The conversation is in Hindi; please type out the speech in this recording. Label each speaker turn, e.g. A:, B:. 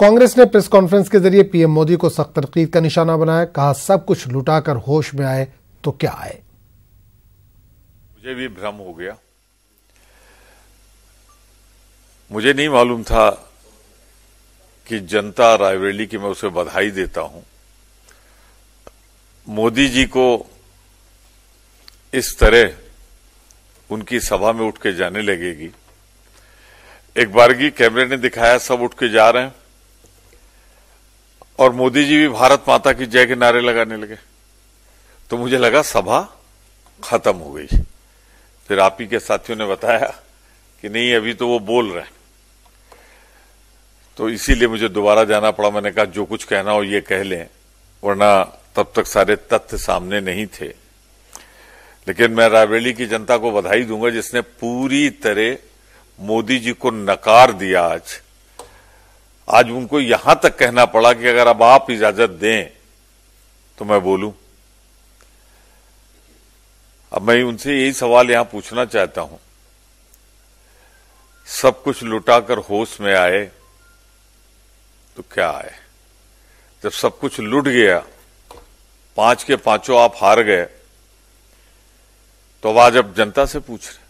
A: कांग्रेस ने प्रेस कॉन्फ्रेंस के जरिए पीएम मोदी को सख्त तनकीद का निशाना बनाया। कहा, सब कुछ लुटाकर होश में आए तो क्या आए।
B: मुझे भी भ्रम हो गया। मुझे नहीं मालूम था कि जनता रायबरेली की मैं उसे बधाई देता हूं। मोदी जी को इस तरह उनकी सभा में उठ के जाने लगेगी। एक बारगी कैमरे ने दिखाया, सब उठ के जा रहे हैं और मोदी जी भी भारत माता की जय के नारे लगाने लगे। तो मुझे लगा सभा खत्म हो गई। फिर आप ही के साथियों ने बताया कि नहीं, अभी तो वो बोल रहे हैं। तो इसीलिए मुझे दोबारा जाना पड़ा। मैंने कहा जो कुछ कहना हो ये कह लें, वरना तब तक सारे तथ्य सामने नहीं थे। लेकिन मैं रायबरेली की जनता को बधाई दूंगा जिसने पूरी तरह मोदी जी को नकार दिया। आज उनको यहां तक कहना पड़ा कि अगर अब आप इजाजत दें तो मैं बोलूं। अब मैं उनसे यही सवाल यहां पूछना चाहता हूं, सब कुछ लुटाकर होश में आए तो क्या आए। जब सब कुछ लुट गया, 5 के 5 आप हार गए, तो अब आज अब जनता से पूछ रहे